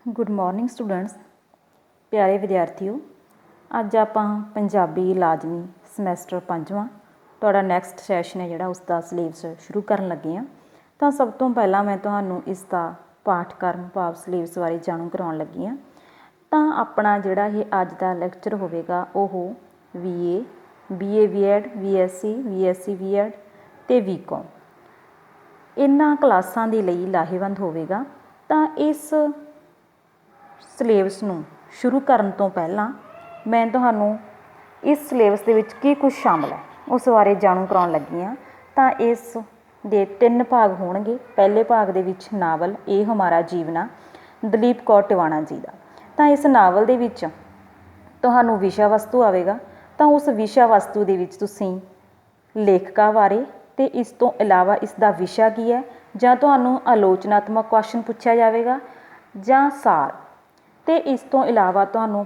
Good morning students, ਪਿਆਰੇ ਵਿਦਿਆਰਥੀਓ। ਅੱਜ ਆਪਾਂ ਪੰਜਾਬੀ ਲਾਜ਼ਮੀ ਸਮੈਸਟਰ 5ਵਾਂ ਤੁਹਾਡਾ ਨੈਕਸਟ ਸੈਸ਼ਨ ਹੈ ਜਿਹੜਾ ਉਸ ਦਾ ਸਿਲੇਬਸ ਸ਼ੁਰੂ ਕਰਨ ਲੱਗੇ ਹਾਂ। ਤਾਂ ਸਭ ਤੋਂ ਪਹਿਲਾਂ ਮੈਂ ਤੁਹਾਨੂੰ ਇਸ ਦਾ ਪਾਠਕ੍ਰਮ ਭਾਵ ਸਿਲੇਬਸ ਬਾਰੇ ਜਾਣੂ ਕਰਾਉਣ ਲੱਗੀ ਹਾਂ। ਤਾਂ ਆਪਣਾ ਜਿਹੜਾ ਇਹ ਅੱਜ ਦਾ ਲੈਕਚਰ ਹੋਵੇਗਾ ਉਹ BA BAD BSc BSc ਅਤੇ BCom ਇਹਨਾਂ ਕਲਾਸਾਂ ਦੇ ਲਈ ਲਾਹੇਵੰਦ ਹੋਵੇਗਾ। ਤਾਂ ਇਸ ਸਿਲੇਬਸ ਨੂੰ ਸ਼ੁਰੂ ਕਰਨ ਤੋਂ ਪਹਿਲਾਂ ਮੈਂ ਤੁਹਾਨੂੰ ਇਸ ਸਿਲੇਬਸ ਦੇ ਵਿੱਚ ਕੀ ਕੁਝ ਸ਼ਾਮਲ ਹੈ ਉਸ ਬਾਰੇ ਜਾਣੂ ਕਰਾਉਣ ਲੱਗੀ ਹਾਂ। ਤਾਂ ਇਸ ਦੇ 3 ਭਾਗ ਹੋਣਗੇ। ਪਹਿਲੇ ਭਾਗ ਦੇ ਵਿੱਚ ਨਾਵਲ ਇਹ ਹਮਾਰਾ ਜੀਵਨਾ ਦਲੀਪ ਕੌਰ ਟਿਵਾਣਾ ਜੀ ਦਾ। ਤਾਂ ਇਸ ਨਾਵਲ ਦੇ ਵਿੱਚ ਤੁਹਾਨੂੰ ਵਿਸ਼ਾ ਵਸਤੂ ਆਵੇਗਾ। ਤਾਂ ਉਸ ਵਿਸ਼ਾ ਵਸਤੂ ਦੇ ਵਿੱਚ ਤੁਸੀਂ ਲੇਖਕਾਂ ਬਾਰੇ ਅਤੇ ਇਸ ਤੋਂ ਇਲਾਵਾ ਇਸ ਦਾ ਵਿਸ਼ਾ ਕੀ ਹੈ, ਜਾਂ ਤੁਹਾਨੂੰ ਆਲੋਚਨਾਤਮਕ ਕੁਐਸਚਨ ਪੁੱਛਿਆ ਜਾਵੇਗਾ ਜਾਂ ਸਾਰ, ਅਤੇ ਇਸ ਤੋਂ ਇਲਾਵਾ ਤੁਹਾਨੂੰ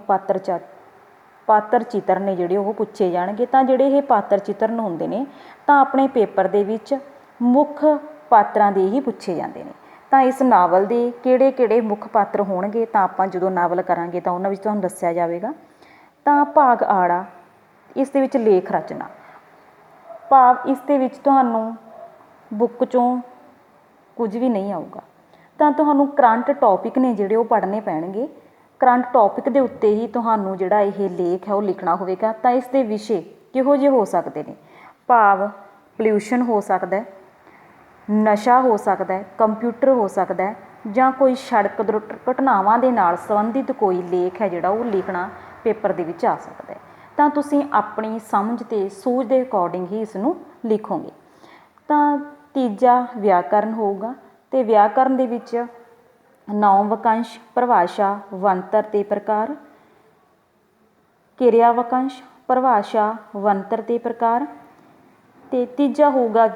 ਪਾਤਰ ਚਿੱਤਰ ਨੇ ਜਿਹੜੇ ਉਹ ਪੁੱਛੇ ਜਾਣਗੇ। ਤਾਂ ਜਿਹੜੇ ਇਹ ਪਾਤਰ ਚਿੱਤਰਨ ਹੁੰਦੇ ਨੇ ਤਾਂ ਆਪਣੇ ਪੇਪਰ ਦੇ ਵਿੱਚ ਮੁੱਖ ਪਾਤਰਾਂ ਦੇ ਹੀ ਪੁੱਛੇ ਜਾਂਦੇ ਨੇ। ਤਾਂ ਇਸ ਨਾਵਲ ਦੇ ਕਿਹੜੇ ਮੁੱਖ ਪਾਤਰ ਹੋਣਗੇ ਤਾਂ ਆਪਾਂ ਜਦੋਂ ਨਾਵਲ ਕਰਾਂਗੇ ਤਾਂ ਉਹਨਾਂ ਵਿੱਚ ਤੁਹਾਨੂੰ ਦੱਸਿਆ ਜਾਵੇਗਾ। ਤਾਂ ਭਾਗ ਆੜਾ, ਇਸ ਦੇ ਵਿੱਚ ਲੇਖ ਰਚਨਾ ਭਾਵ ਇਸ ਦੇ ਵਿੱਚ ਤੁਹਾਨੂੰ ਬੁੱਕ 'ਚੋਂ ਕੁਝ ਵੀ ਨਹੀਂ ਆਊਗਾ। ਤਾਂ ਤੁਹਾਨੂੰ ਕਰੰਟ ਟੌਪਿਕ ਨੇ ਜਿਹੜੇ ਉਹ ਪੜ੍ਹਨੇ ਪੈਣਗੇ। ਕਰੰਟ ਟੌਪਿਕ ਦੇ ਉੱਤੇ ਹੀ ਤੁਹਾਨੂੰ ਜਿਹੜਾ ਇਹ ਲੇਖ ਹੈ ਉਹ ਲਿਖਣਾ ਹੋਵੇਗਾ। ਤਾਂ ਇਸ ਦੇ ਵਿਸ਼ੇ ਕਿਹੋ ਜਿਹੇ ਹੋ ਸਕਦੇ ਨੇ, ਭਾਵ ਪੋਲਿਊਸ਼ਨ ਹੋ ਸਕਦਾ, ਨਸ਼ਾ ਹੋ ਸਕਦਾ, ਕੰਪਿਊਟਰ ਹੋ ਸਕਦਾ, ਜਾਂ ਕੋਈ ਸੜਕ ਦੁਰਘਟਨਾਵਾਂ ਦੇ ਨਾਲ ਸੰਬੰਧਿਤ ਕੋਈ ਲੇਖ ਹੈ ਜਿਹੜਾ ਉਹ ਲਿਖਣਾ ਪੇਪਰ ਦੇ ਵਿੱਚ ਆ ਸਕਦਾ। ਤਾਂ ਤੁਸੀਂ ਆਪਣੀ ਸਮਝ ਅਤੇ ਸੂਝ ਦੇ ਅਕੋਰਡਿੰਗ ਹੀ ਇਸ ਨੂੰ ਲਿਖੋਗੇ। ਤਾਂ ਤੀਜਾ ਵਿਆਕਰਨ ਹੋਊਗਾ, ਅਤੇ ਵਿਆਕਰਨ ਦੇ ਵਿੱਚ ਨਾਂਵ ਵਾਕੰਸ਼, ਪਰਿਭਾਸ਼ਾ, ਬਣਤਰ ਅਤੇ ਪ੍ਰਕਾਰ, ਕਿਰਿਆ ਵਾਕੰਸ਼, ਪਰਿਭਾਸ਼ਾ, ਬਣਤਰ ਅਤੇ ਪ੍ਰਕਾਰ, ਅਤੇ ਤੀਜਾ ਹੋਊਗਾ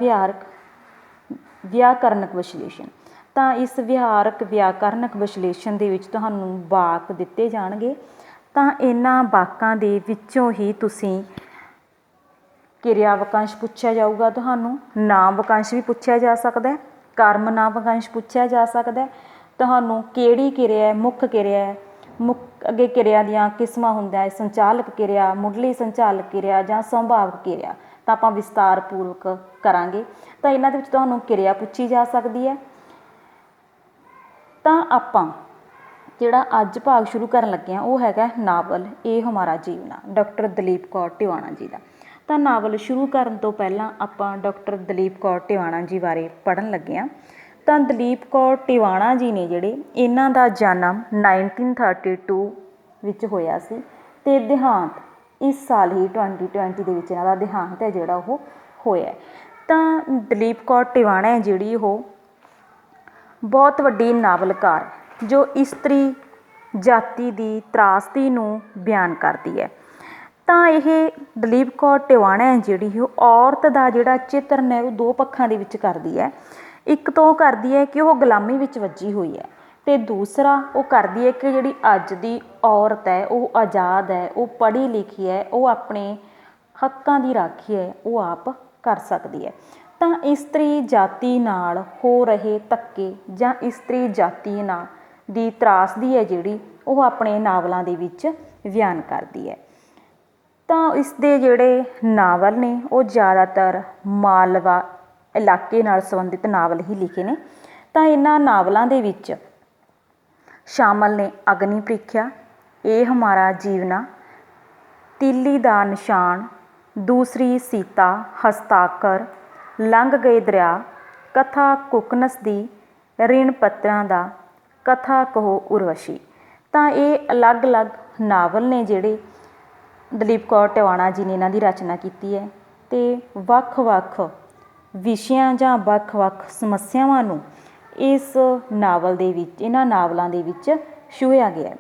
ਵਿਆਕਰਨਕ ਵਿਸ਼ਲੇਸ਼ਣ। ਤਾਂ ਇਸ ਵਿਆਕਰਨਕ ਵਿਸ਼ਲੇਸ਼ਣ ਦੇ ਵਿੱਚ ਤੁਹਾਨੂੰ ਵਾਕ ਦਿੱਤੇ ਜਾਣਗੇ। ਤਾਂ ਇਹਨਾਂ ਵਾਕਾਂ ਦੇ ਵਿੱਚੋਂ ਹੀ ਤੁਸੀਂ ਕਿਰਿਆ ਵਾਕੰਸ਼ ਪੁੱਛਿਆ ਜਾਊਗਾ, ਤੁਹਾਨੂੰ ਨਾਂਵ ਵਾਕੰਸ਼ ਵੀ ਪੁੱਛਿਆ ਜਾ ਸਕਦਾ, ਕਰਮ ਨਾਂਵ ਵਾਕੰਸ਼ ਪੁੱਛਿਆ ਜਾ ਸਕਦਾ, ਤੁਹਾਨੂੰ ਕਿਹੜੀ ਕਿਰਿਆ ਹੈ, ਮੁੱਖ ਕਿਰਿਆ ਹੈ, ਅੱਗੇ ਕਿਰਿਆ ਦੀਆਂ ਕਿਸਮਾਂ ਹੁੰਦਾ ਹੈ, ਸੰਚਾਲਕ ਕਿਰਿਆ, ਮੁੱਢਲੀ ਸੰਚਾਲਕ ਕਿਰਿਆ ਜਾਂ ਸੰਭਾਵਕ ਕਿਰਿਆ। ਤਾਂ ਆਪਾਂ ਵਿਸਤਾਰ ਪੂਰਵਕ ਕਰਾਂਗੇ। ਤਾਂ ਇਹਨਾਂ ਦੇ ਵਿੱਚ ਤੁਹਾਨੂੰ ਕਿਰਿਆ ਪੁੱਛੀ ਜਾ ਸਕਦੀ ਹੈ। ਤਾਂ ਆਪਾਂ ਜਿਹੜਾ ਅੱਜ ਭਾਗ ਸ਼ੁਰੂ ਕਰਨ ਲੱਗੇ ਹਾਂ ਉਹ ਹੈਗਾ ਨਾਵਲ ਇਹ ਹਮਾਰਾ ਜੀਵਨਾ ਡਾਕਟਰ ਦਲੀਪ ਕੌਰ ਟਿਵਾਣਾ ਜੀ ਦਾ। ਤਾਂ ਨਾਵਲ ਸ਼ੁਰੂ ਕਰਨ ਤੋਂ ਪਹਿਲਾਂ ਆਪਾਂ ਡਾਕਟਰ ਦਲੀਪ ਕੌਰ ਟਿਵਾਣਾ ਜੀ ਬਾਰੇ ਪੜ੍ਹਨ ਲੱਗੇ ਹਾਂ। ਤਾਂ ਦਲੀਪ ਕੌਰ ਟਿਵਾਣਾ ਜੀ ਨੇ ਜਿਹੜੇ, ਇਹਨਾਂ ਦਾ ਜਨਮ 1932 ਵਿੱਚ ਹੋਇਆ ਸੀ ਅਤੇ ਦੇਹਾਂਤ ਇਸ ਸਾਲ ਹੀ 2020 ਦੇ ਵਿੱਚ ਇਹਨਾਂ ਦਾ ਦੇਹਾਂਤ ਹੈ ਜਿਹੜਾ ਉਹ ਹੋਇਆ। ਤਾਂ ਦਲੀਪ ਕੌਰ ਟਿਵਾਣਾ ਹੈ ਜਿਹੜੀ ਉਹ ਬਹੁਤ ਵੱਡੀ ਨਾਵਲਕਾਰ ਹੈ ਜੋ ਇਸਤਰੀ ਜਾਤੀ ਦੀ ਤਰਾਸਦੀ ਨੂੰ ਬਿਆਨ ਕਰਦੀ ਹੈ। ਤਾਂ ਇਹ ਦਲੀਪ ਕੌਰ ਟਿਵਾਣਾ ਹੈ ਜਿਹੜੀ ਉਹ ਔਰਤ ਦਾ ਜਿਹੜਾ ਚਿੱਤਰਨ ਹੈ ਉਹ 2 ਪੱਖਾਂ ਦੇ ਵਿੱਚ ਕਰਦੀ ਹੈ। ਇੱਕ ਤਾਂ ਉਹ ਕਰਦੀ ਹੈ ਕਿ ਉਹ ਗੁਲਾਮੀ ਵਿੱਚ ਵੱਜੀ ਹੋਈ ਹੈ, ਅਤੇ ਦੂਸਰਾ ਉਹ ਕਰਦੀ ਹੈ ਕਿ ਜਿਹੜੀ ਅੱਜ ਦੀ ਔਰਤ ਹੈ ਉਹ ਆਜ਼ਾਦ ਹੈ, ਉਹ ਪੜ੍ਹੀ ਲਿਖੀ ਹੈ, ਉਹ ਆਪਣੇ ਹੱਕਾਂ ਦੀ ਰਾਖੀ ਹੈ ਉਹ ਆਪ ਕਰ ਸਕਦੀ ਹੈ। ਤਾਂ ਇਸਤਰੀ ਜਾਤੀ ਨਾਲ ਹੋ ਰਹੇ ਧੱਕੇ ਜਾਂ ਇਸਤਰੀ ਜਾਤੀ ਨਾਲ ਦੀ ਤਰਾਸਦੀ ਹੈ ਜਿਹੜੀ ਉਹ ਆਪਣੇ ਨਾਵਲਾਂ ਦੇ ਵਿੱਚ ਬਿਆਨ ਕਰਦੀ ਹੈ। ਤਾਂ ਇਸ ਦੇ ਜਿਹੜੇ ਨਾਵਲ ਨੇ ਉਹ ਜ਼ਿਆਦਾਤਰ ਮਾਲਵਾ ਇਲਾਕੇ ਨਾਲ ਸੰਬੰਧਿਤ ਨਾਵਲ ਹੀ ਲਿਖੇ ਨੇ। ਤਾਂ ਇਹਨਾਂ ਨਾਵਲਾਂ ਦੇ ਵਿੱਚ ਸ਼ਾਮਲ ਨੇ ਅਗਨੀ ਪ੍ਰੀਖਿਆ, ਇਹ ਹਮਾਰਾ ਜੀਵਨਾ, ਤੀਲੀ ਦਾ ਨਿਸ਼ਾਨ, ਦੂਸਰੀ ਸੀਤਾ, ਹਸਤਾਖਰ, ਲੰਘ ਗਏ ਦਰਿਆ, ਕਥਾ ਕੁਕਨਸ ਦੀ, ਰਿਣ ਪੱਤਰਾਂ ਦਾ, ਕਥਾ ਕਹੋ ਉਰਵਸ਼ੀ। ਤਾਂ ਇਹ ਅਲੱਗ-ਅਲੱਗ ਨਾਵਲ ਨੇ ਜਿਹੜੇ ਦਲੀਪ ਕੌਰ ਟਿਵਾਣਾ ਜੀ ਨੇ ਇਹਨਾਂ ਦੀ ਰਚਨਾ ਕੀਤੀ ਹੈ, ਅਤੇ ਵੱਖ-ਵੱਖ ਵਿਸ਼ਿਆਂ ਜਾਂ ਵੱਖ-ਵੱਖ ਸਮੱਸਿਆਵਾਂ ਨੂੰ ਇਸ ਨਾਵਲ ਦੇ ਵਿੱਚ, ਇਹਨਾਂ ਨਾਵਲਾਂ ਦੇ ਵਿੱਚ ਛੂਹਿਆ ਗਿਆ।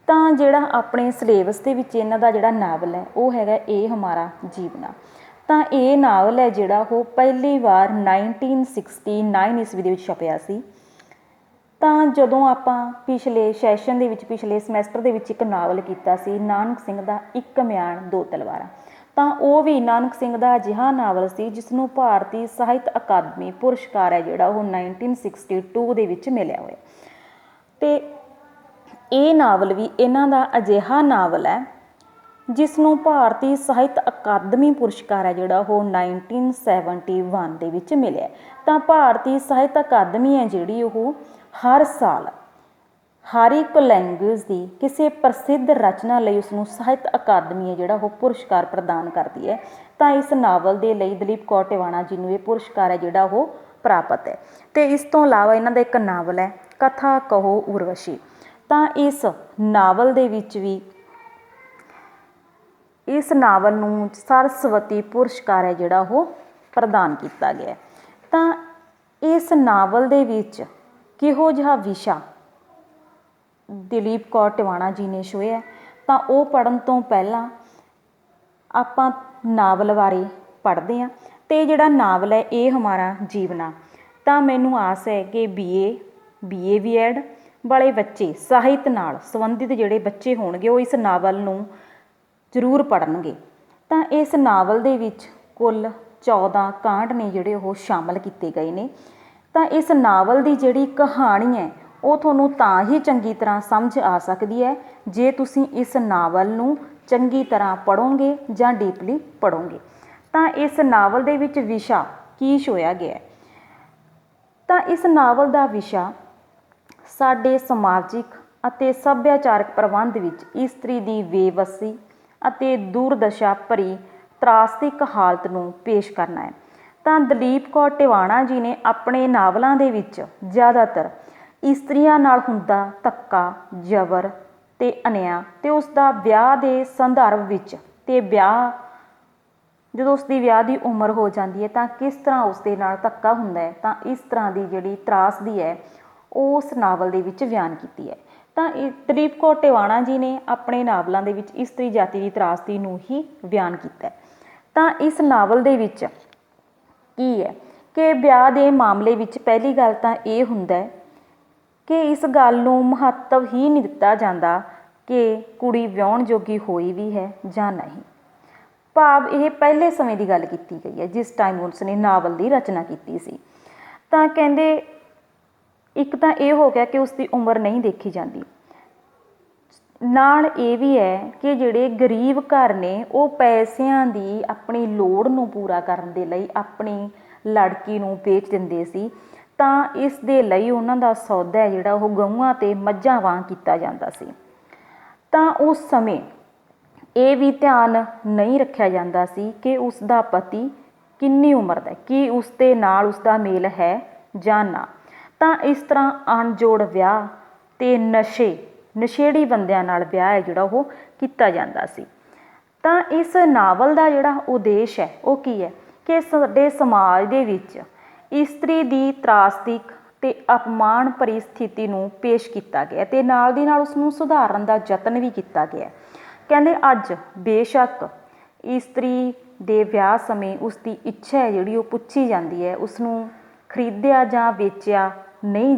ਤਾਂ ਜਿਹੜਾ ਆਪਣੇ ਸਿਲੇਬਸ ਦੇ ਵਿੱਚ ਇਹਨਾਂ ਦਾ ਜਿਹੜਾ ਨਾਵਲ ਹੈ ਉਹ ਹੈਗਾ ਇਹ ਹਮਾਰਾ ਜੀਵਨਾ। ਤਾਂ ਇਹ ਨਾਵਲ ਹੈ ਜਿਹੜਾ ਉਹ ਪਹਿਲੀ ਵਾਰ 1969 ਈਸਵੀ ਦੇ ਵਿੱਚ ਛਪਿਆ ਸੀ। ਤਾਂ ਜਦੋਂ ਆਪਾਂ ਪਿਛਲੇ ਸੈਸ਼ਨ ਦੇ ਵਿੱਚ, ਪਿਛਲੇ ਸਮੈਸਟਰ ਦੇ ਵਿੱਚ ਇੱਕ ਨਾਵਲ ਕੀਤਾ ਸੀ ਨਾਨਕ ਸਿੰਘ ਦਾ ਇੱਕ ਮਿਆਨ ਦੋ ਤਲਵਾਰਾਂ, ਤਾਂ ਉਹ ਵੀ ਨਾਨਕ ਸਿੰਘ ਦਾ ਅਜਿਹਾ ਨਾਵਲ ਸੀ ਜਿਸ ਨੂੰ ਭਾਰਤੀ ਸਾਹਿਤ ਅਕਾਦਮੀ ਪੁਰਸਕਾਰ ਹੈ ਜਿਹੜਾ ਉਹ 1962 ਦੇ ਵਿੱਚ ਮਿਲਿਆ ਹੋਇਆ। ਅਤੇ ਇਹ ਨਾਵਲ ਵੀ ਇਹਨਾਂ ਦਾ ਅਜਿਹਾ ਨਾਵਲ ਹੈ ਜਿਸ ਨੂੰ ਭਾਰਤੀ ਸਾਹਿਤ ਅਕਾਦਮੀ ਪੁਰਸਕਾਰ ਹੈ ਜਿਹੜਾ ਉਹ 1971 ਦੇ ਵਿੱਚ ਮਿਲਿਆ। ਤਾਂ ਭਾਰਤੀ ਸਾਹਿਤ ਅਕਾਦਮੀ ਹੈ ਜਿਹੜੀ ਉਹ ਹਰ ਸਾਲ ਹਰ ਇੱਕ ਲੈਂਗੁਏਜ ਦੀ ਕਿਸੇ ਪ੍ਰਸਿੱਧ ਰਚਨਾ ਲਈ ਉਸਨੂੰ ਸਾਹਿਤ ਅਕਾਦਮੀ ਹੈ ਜਿਹੜਾ ਉਹ ਪੁਰਸਕਾਰ ਪ੍ਰਦਾਨ ਕਰਦੀ ਹੈ। ਤਾਂ ਇਸ ਨਾਵਲ ਦੇ ਲਈ ਦਲੀਪ ਕੌਰ ਟਿਵਾਣਾ ਜੀ ਨੂੰ ਇਹ ਪੁਰਸਕਾਰ ਹੈ ਜਿਹੜਾ ਉਹ ਪ੍ਰਾਪਤ ਹੈ। ਅਤੇ ਇਸ ਤੋਂ ਇਲਾਵਾ ਇਹਨਾਂ ਦਾ ਇੱਕ ਨਾਵਲ ਹੈ ਕਥਾ ਕਹੋ ਉਰਵਸ਼ੀ। ਤਾਂ ਇਸ ਨਾਵਲ ਦੇ ਵਿੱਚ ਵੀ ਇਸ ਨਾਵਲ ਨੂੰ ਸਰਸਵਤੀ ਪੁਰਸਕਾਰ ਹੈ ਜਿਹੜਾ ਉਹ ਪ੍ਰਦਾਨ ਕੀਤਾ ਗਿਆ। ਤਾਂ ਇਸ ਨਾਵਲ ਦੇ ਵਿੱਚ ਕਿਹੋ ਜਿਹਾ ਵਿਸ਼ਾ ਦਲੀਪ ਕੌਰ ਟਿਵਾਣਾ ਜੀ ਨੇ ਛੋਹਿਆ, ਤਾਂ ਉਹ ਪੜ੍ਹਨ ਤੋਂ ਪਹਿਲਾਂ ਆਪਾਂ ਨਾਵਲ ਬਾਰੇ ਪੜ੍ਹਦੇ ਹਾਂ। ਅਤੇ ਜਿਹੜਾ ਨਾਵਲ ਹੈ ਇਹ ਹਮਾਰਾ ਜੀਵਨਾ। ਤਾਂ ਮੈਨੂੰ ਆਸ ਹੈ ਕਿ BA BEd ਵਾਲੇ ਬੱਚੇ, ਸਾਹਿਤ ਨਾਲ ਸੰਬੰਧਿਤ ਜਿਹੜੇ ਬੱਚੇ ਹੋਣਗੇ ਉਹ ਇਸ ਨਾਵਲ ਨੂੰ ਜ਼ਰੂਰ ਪੜ੍ਹਨਗੇ। ਤਾਂ ਇਸ ਨਾਵਲ ਦੇ ਵਿੱਚ ਕੁੱਲ 14 ਕਾਂਡ ਨੇ ਜਿਹੜੇ ਉਹ ਸ਼ਾਮਲ ਕੀਤੇ ਗਏ ਨੇ। ਤਾਂ ਇਸ ਨਾਵਲ ਦੀ ਜਿਹੜੀ ਕਹਾਣੀ ਹੈ ਉਹ ਤੁਹਾਨੂੰ ਤਾਂ ਹੀ ਚੰਗੀ ਤਰ੍ਹਾਂ ਸਮਝ ਆ ਸਕਦੀ ਹੈ ਜੇ ਤੁਸੀਂ ਇਸ ਨਾਵਲ ਨੂੰ ਚੰਗੀ ਤਰ੍ਹਾਂ ਪੜ੍ਹੋਗੇ ਜਾਂ ਡੀਪਲੀ ਪੜ੍ਹੋਗੇ। ਤਾਂ ਇਸ ਨਾਵਲ ਦੇ ਵਿੱਚ ਵਿਸ਼ਾ ਕੀ ਛੋਹਿਆ ਗਿਆ? ਤਾਂ ਇਸ ਨਾਵਲ ਦਾ ਵਿਸ਼ਾ ਸਾਡੇ ਸਮਾਜਿਕ ਅਤੇ ਸੱਭਿਆਚਾਰਕ ਪ੍ਰਬੰਧ ਵਿੱਚ ਇਸਤਰੀ ਦੀ ਬੇਵੱਸੀ ਅਤੇ ਦੁਰਦਸ਼ਾ ਭਰੀ ਤ੍ਰਾਸਦਿਕ ਹਾਲਤ ਨੂੰ ਪੇਸ਼ ਕਰਨਾ ਹੈ। ਤਾਂ ਦਲੀਪ ਕੌਰ ਟਿਵਾਣਾ ਜੀ ਨੇ ਆਪਣੇ ਨਾਵਲਾਂ ਦੇ ਵਿੱਚ ਜ਼ਿਆਦਾਤਰ ਇਸਤਰੀਆਂ ਨਾਲ ਹੁੰਦਾ ਧੱਕਾ, ਜ਼ਬਰ ਅਤੇ ਅਨਿਆਂ ਅਤੇ ਉਸ ਦਾ ਵਿਆਹ ਦੇ ਸੰਦਰਭ ਵਿੱਚ, ਅਤੇ ਜਦੋਂ ਉਸ ਦੀ ਵਿਆਹ ਦੀ ਉਮਰ ਹੋ ਜਾਂਦੀ ਹੈ ਤਾਂ ਕਿਸ ਤਰ੍ਹਾਂ ਉਸ ਦੇ ਨਾਲ ਧੱਕਾ ਹੁੰਦਾ ਹੈ, ਤਾਂ ਇਸ ਤਰ੍ਹਾਂ ਦੀ ਜਿਹੜੀ ਤ੍ਰਾਸਦੀ ਹੈ ਉਸ ਨਾਵਲ ਦੇ ਵਿੱਚ ਬਿਆਨ ਕੀਤੀ ਹੈ। ਤਾਂ ਦਲੀਪ ਕੌਰ ਟਿਵਾਣਾ ਜੀ ਨੇ ਆਪਣੇ ਨਾਵਲਾਂ ਦੇ ਵਿੱਚ ਇਸਤਰੀ ਜਾਤੀ ਦੀ ਤ੍ਰਾਸਦੀ ਨੂੰ ਹੀ ਬਿਆਨ ਕੀਤਾ। ਤਾਂ ਇਸ ਨਾਵਲ ਦੇ ਵਿੱਚ ਕੀ ਹੈ ਕਿ ਵਿਆਹ ਦੇ ਮਾਮਲੇ ਵਿੱਚ ਪਹਿਲੀ ਗੱਲ ਤਾਂ ਇਹ ਹੁੰਦਾ ਹੈ ਕਿ ਇਸ ਗੱਲ ਨੂੰ ਮਹੱਤਵ ਹੀ ਨਹੀਂ ਦਿੱਤਾ ਜਾਂਦਾ ਕਿ ਕੁੜੀ ਵਿਆਹੁਣ ਜੋਗੀ ਹੋਈ ਵੀ ਹੈ ਜਾਂ ਨਹੀਂ। ਭਾਵ ਇਹ ਪਹਿਲੇ ਸਮੇਂ ਦੀ ਗੱਲ ਕੀਤੀ ਗਈ ਹੈ ਜਿਸ ਟਾਈਮ ਉਸ ਨੇ ਨਾਵਲ ਦੀ ਰਚਨਾ ਕੀਤੀ ਸੀ। ਤਾਂ ਕਹਿੰਦੇ ਇੱਕ ਤਾਂ ਇਹ ਹੋ ਗਿਆ ਕਿ ਉਸ ਦੀ ਉਮਰ ਨਹੀਂ ਦੇਖੀ ਜਾਂਦੀ, ਨਾਲ ਇਹ ਵੀ ਹੈ ਕਿ ਜਿਹੜੇ ਗਰੀਬ ਘਰ ਨੇ ਉਹ ਪੈਸਿਆਂ ਦੀ ਆਪਣੀ ਲੋੜ ਨੂੰ ਪੂਰਾ ਕਰਨ ਦੇ ਲਈ ਆਪਣੀ ਲੜਕੀ ਨੂੰ ਵੇਚ ਦਿੰਦੇ ਸੀ। ਤਾਂ ਇਸ ਦੇ ਲਈ ਉਹਨਾਂ ਦਾ ਸੌਦਾ ਹੈ ਜਿਹੜਾ ਉਹ ਗਊਆਂ ਅਤੇ ਮੱਝਾਂ ਵਾਂਗ ਕੀਤਾ ਜਾਂਦਾ ਸੀ। ਤਾਂ ਉਸ ਸਮੇਂ ਇਹ ਵੀ ਧਿਆਨ ਨਹੀਂ ਰੱਖਿਆ ਜਾਂਦਾ ਸੀ ਕਿ ਉਸ ਦਾ ਪਤੀ ਕਿੰਨੀ ਉਮਰ ਦਾ, ਕੀ ਉਸ ਦੇ ਨਾਲ ਉਸ ਦਾ ਮੇਲ ਹੈ ਜਾਂ ਨਾ। ਤਾਂ ਇਸ ਤਰ੍ਹਾਂ ਅਣਜੋੜ ਵਿਆਹ ਅਤੇ ਨਸ਼ੇੜੀ ਬੰਦਿਆਂ ਨਾਲ ਵਿਆਹ ਹੈ ਜਿਹੜਾ ਉਹ ਕੀਤਾ ਜਾਂਦਾ ਸੀ। ਤਾਂ ਇਸ ਨਾਵਲ ਦਾ ਜਿਹੜਾ ਉਦੇਸ਼ ਹੈ ਉਹ ਕੀ ਹੈ ਕਿ ਸਾਡੇ ਸਮਾਜ ਦੇ ਵਿੱਚ ਇਸਤਰੀ ਦੀ ਤ੍ਰਾਸਦਿਕ ਅਤੇ ਅਪਮਾਨ ਭਰੀ ਸਥਿਤੀ ਨੂੰ ਪੇਸ਼ ਕੀਤਾ ਗਿਆ ਅਤੇ ਨਾਲ ਦੀ ਨਾਲ ਉਸ ਨੂੰ ਸੁਧਾਰਨ ਦਾ ਯਤਨ ਵੀ ਕੀਤਾ ਗਿਆ। ਕਹਿੰਦੇ ਅੱਜ ਬੇਸ਼ੱਕ ਇਸਤਰੀ ਦੇ ਵਿਆਹ ਸਮੇਂ ਉਸ ਦੀ ਇੱਛਾ ਹੈ ਜਿਹੜੀ ਉਹ ਪੁੱਛੀ ਜਾਂਦੀ ਹੈ, ਉਸ ਨੂੰ ਖਰੀਦਿਆ ਜਾਂ ਵੇਚਿਆ ਨਹੀਂ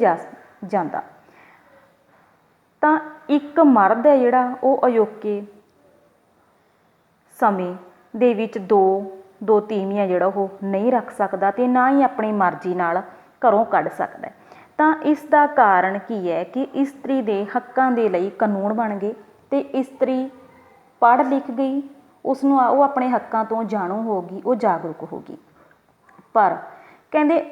ਜਾਂਦਾ। ਤਾਂ ਇੱਕ ਮਰਦ ਹੈ ਜਿਹੜਾ ਉਹ ਅਜੋਕੇ ਸਮੇਂ ਦੇ ਵਿੱਚ ਦੋ ਤੀਵੀਆਂ ਜਿਹੜਾ ਉਹ ਨਹੀਂ ਰੱਖ ਸਕਦਾ ਅਤੇ ਨਾ ਹੀ ਆਪਣੀ ਮਰਜ਼ੀ ਨਾਲ ਘਰੋਂ ਕੱਢ ਸਕਦਾ। ਤਾਂ ਇਸ ਦਾ ਕਾਰਨ ਕੀ ਹੈ ਕਿ ਇਸਤਰੀ ਦੇ ਹੱਕਾਂ ਦੇ ਲਈ ਕਾਨੂੰਨ ਬਣ ਗਏ ਅਤੇ ਇਸਤਰੀ ਪੜ੍ਹ ਲਿਖ ਗਈ, ਉਸਨੂੰ ਉਹ ਆਪਣੇ ਹੱਕਾਂ ਤੋਂ ਜਾਣੂ ਹੋ ਗਈ, ਉਹ ਜਾਗਰੂਕ ਹੋ ਗਈ। ਪਰ ਕਹਿੰਦੇ